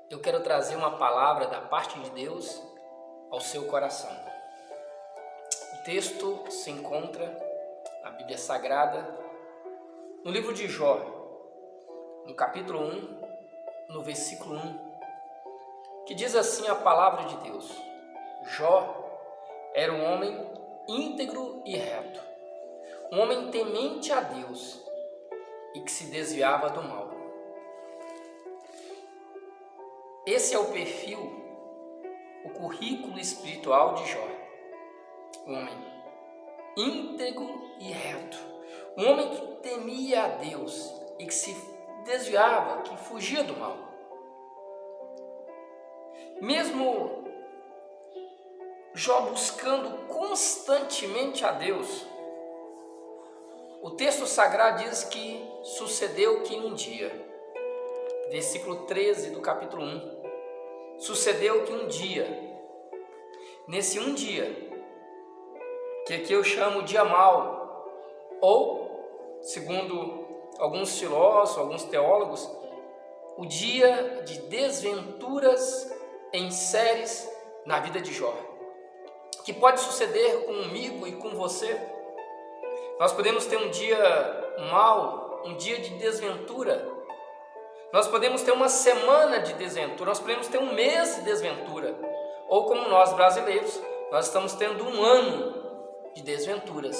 eu quero trazer uma palavra da parte de Deus ao seu coração. O texto se encontra na Bíblia Sagrada, no livro de Jó, no capítulo 1, no versículo 1, que diz assim a palavra de Deus: Jó era um homem íntegro e reto, um homem temente a Deus e que se desviava do mal. Esse é o perfil, o currículo espiritual de Jó. Um homem íntegro e reto, um homem que temia a Deus e que se desviava, que fugia do mal. Mesmo Jó buscando constantemente a Deus, o texto sagrado diz que sucedeu que um dia, versículo 13 do capítulo 1, sucedeu que um dia, nesse um dia, que aqui eu chamo dia mau, ou, segundo alguns filósofos, alguns teólogos, o dia de desventuras em séries na vida de Jó, que pode suceder comigo e com você. Nós podemos ter um dia mau, um dia de desventura. Nós podemos ter uma semana de desventura, nós podemos ter um mês de desventura. Ou como nós brasileiros, nós estamos tendo um ano de desventuras.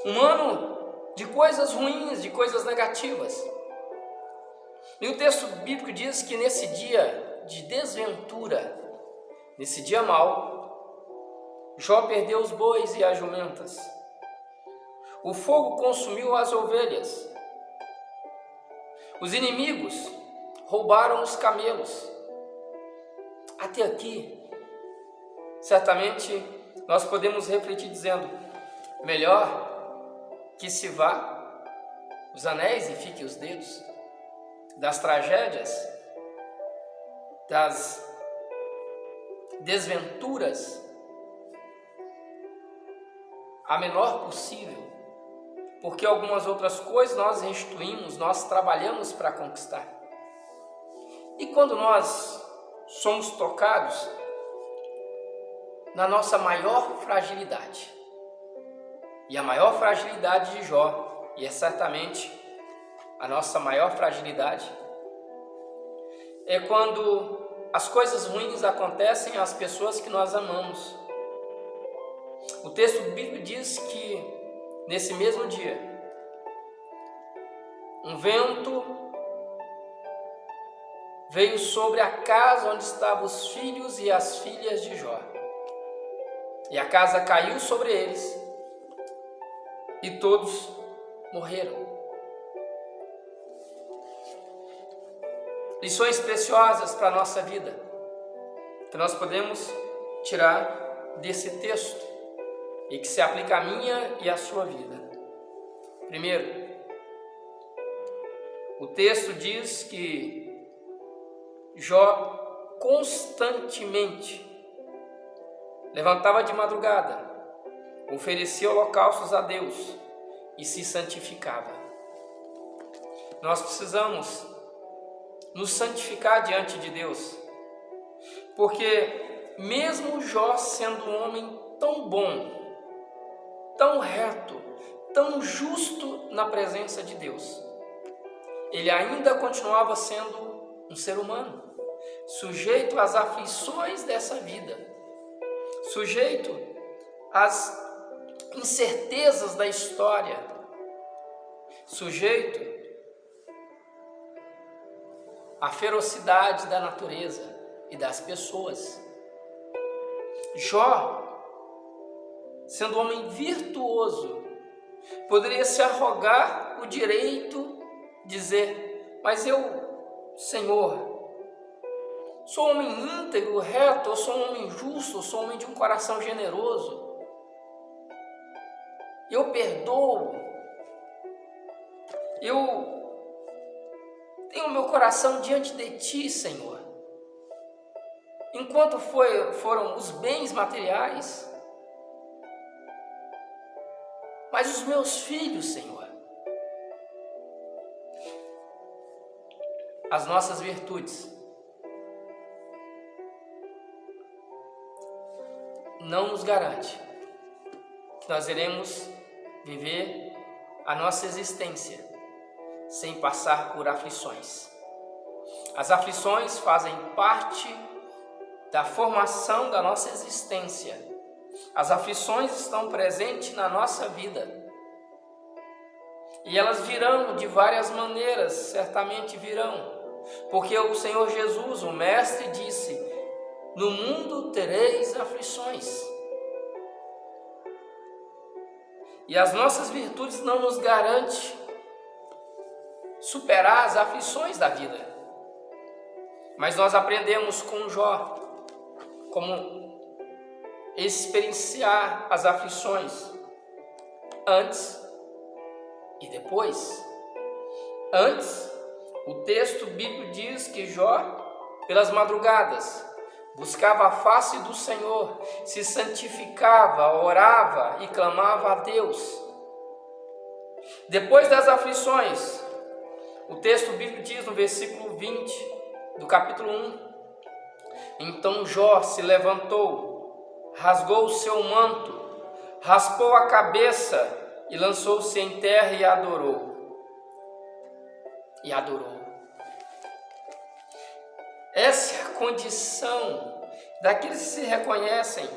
Um ano de coisas ruins, de coisas negativas. E o texto bíblico diz que nesse dia de desventura, nesse dia mau, Jó perdeu os bois e as jumentas. O fogo consumiu as ovelhas. Os inimigos roubaram os camelos. Até aqui, certamente nós podemos refletir dizendo: melhor que se vá os anéis e fiquem os dedos. Das tragédias, das desventuras, a menor possível, porque algumas outras coisas nós restituímos, nós trabalhamos para conquistar. E quando nós somos tocados na nossa maior fragilidade, e a maior fragilidade de Jó, e é certamente a nossa maior fragilidade, é quando as coisas ruins acontecem às pessoas que nós amamos. O texto bíblico diz que nesse mesmo dia, um vento veio sobre a casa onde estavam os filhos e as filhas de Jó. E a casa caiu sobre eles e todos morreram. Lições preciosas para a nossa vida que nós podemos tirar desse texto e que se aplica à minha e à sua vida. Primeiro, o texto diz que Jó constantemente levantava de madrugada, oferecia holocaustos a Deus e se santificava. Nós precisamos nos santificar diante de Deus, porque mesmo Jó sendo um homem tão bom, tão reto, tão justo na presença de Deus, ele ainda continuava sendo um ser humano, sujeito às aflições dessa vida, sujeito às incertezas da história, sujeito à ferocidade da natureza e das pessoas. Jó, sendo um homem virtuoso, poderia se arrogar o direito de dizer: mas eu, Senhor, sou um homem íntegro, reto, eu sou um homem justo, eu sou um homem de um coração generoso. Eu perdoo. Eu tenho o meu coração diante de Ti, Senhor. Enquanto foram os bens materiais, mas os meus filhos, Senhor, as nossas virtudes, não nos garante que nós iremos viver a nossa existência sem passar por aflições. As aflições fazem parte da formação da nossa existência. As aflições estão presentes na nossa vida. E elas virão de várias maneiras, certamente virão. Porque o Senhor Jesus, o Mestre, disse: no mundo tereis aflições. E as nossas virtudes não nos garantem superar as aflições da vida. Mas nós aprendemos com Jó como experienciar as aflições antes e depois. Antes, o texto bíblico diz que Jó, pelas madrugadas, buscava a face do Senhor, se santificava, orava e clamava a Deus. Depois das aflições, o texto bíblico diz no versículo 20 do capítulo 1: então Jó se levantou, rasgou o seu manto, raspou a cabeça e lançou-se em terra e adorou. E adorou. Essa é a condição daqueles que se reconhecem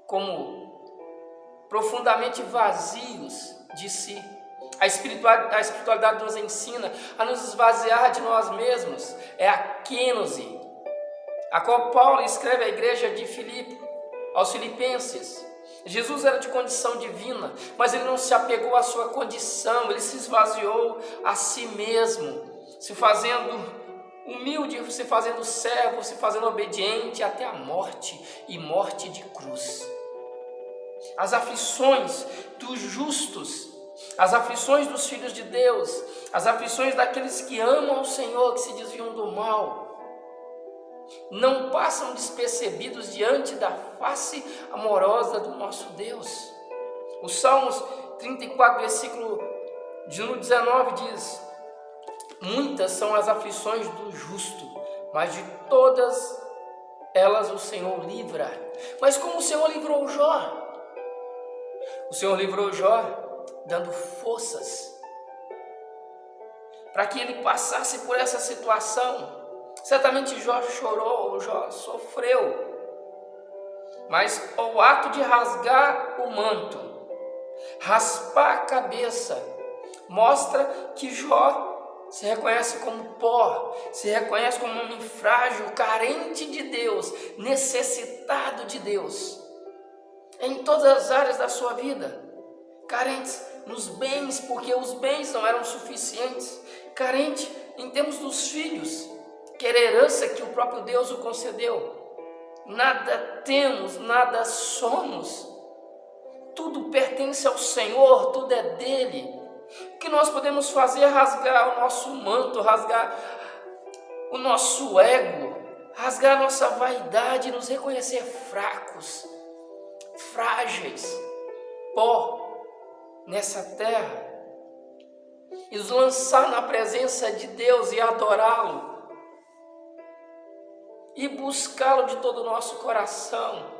como profundamente vazios de si. A espiritualidade nos ensina a nos esvaziar de nós mesmos. É a kênose, a qual Paulo escreve à igreja de Filipe, aos filipenses. Jesus era de condição divina, mas ele não se apegou à sua condição, ele se esvaziou a si mesmo, se fazendo humilde, se fazendo servo, se fazendo obediente até a morte, e morte de cruz. As aflições dos justos, as aflições dos filhos de Deus, as aflições daqueles que amam o Senhor, que se desviam do mal, não passam despercebidos diante da face amorosa do nosso Deus. O Salmos 34, versículo de número 19 diz: muitas são as aflições do justo, mas de todas elas o Senhor livra. Mas como o Senhor livrou Jó? O Senhor livrou Jó dando forças para que ele passasse por essa situação. Certamente Jó chorou, Jó sofreu, mas o ato de rasgar o manto, raspar a cabeça, mostra que Jó se reconhece como pó, se reconhece como um homem frágil, carente de Deus, necessitado de Deus, em todas as áreas da sua vida, carentes nos bens, porque os bens não eram suficientes, carente em termos dos filhos, que era herança que o próprio Deus o concedeu. Nada temos, nada somos, tudo pertence ao Senhor, tudo é dele. O que nós podemos fazer é rasgar o nosso manto, rasgar o nosso ego, rasgar a nossa vaidade, nos reconhecer fracos, frágeis, pó nessa terra, e nos lançar na presença de Deus e adorá-lo, e buscá-lo de todo o nosso coração,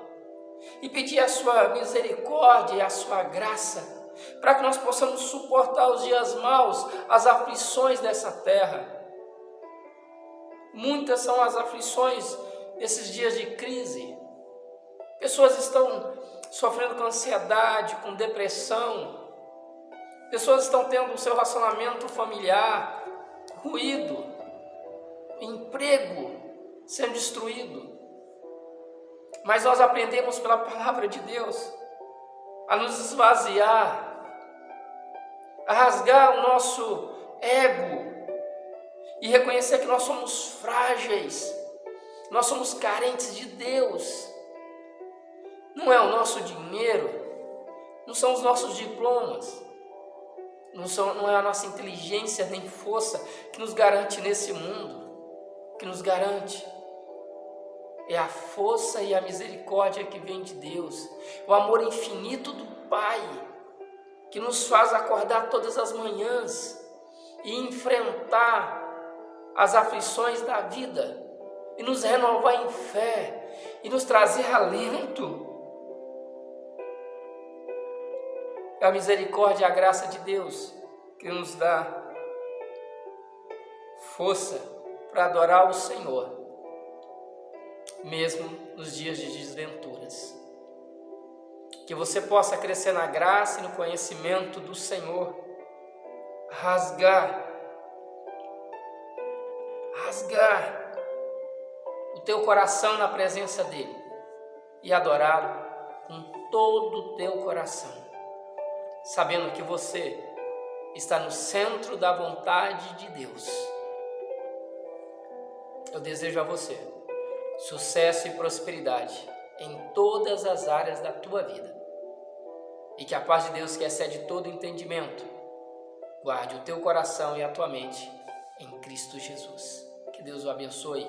e pedir a sua misericórdia e a sua graça, para que nós possamos suportar os dias maus, as aflições dessa terra. Muitas são as aflições desses dias de crise. Pessoas estão sofrendo com ansiedade, com depressão. Pessoas estão tendo o seu relacionamento familiar ruído, emprego sendo destruído. Mas nós aprendemos pela palavra de Deus a nos esvaziar, a rasgar o nosso ego e reconhecer que nós somos frágeis, nós somos carentes de Deus. Não é o nosso dinheiro, não são os nossos diplomas, não é a nossa inteligência nem força que nos garante nesse mundo, que nos garante. É a força e a misericórdia que vem de Deus, o amor infinito do Pai, que nos faz acordar todas as manhãs e enfrentar as aflições da vida, e nos renovar em fé, e nos trazer alento, É a misericórdia e a graça de Deus que nos dá força para adorar o Senhor, mesmo nos dias de desventuras. Que você possa crescer na graça e no conhecimento do Senhor, rasgar o teu coração na presença dEle e adorá-lo com todo o teu coração, sabendo que você está no centro da vontade de Deus. Eu desejo a você sucesso e prosperidade em todas as áreas da tua vida, e que a paz de Deus, que excede todo entendimento, guarde o teu coração e a tua mente em Cristo Jesus. Que Deus o abençoe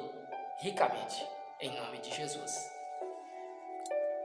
ricamente, em nome de Jesus.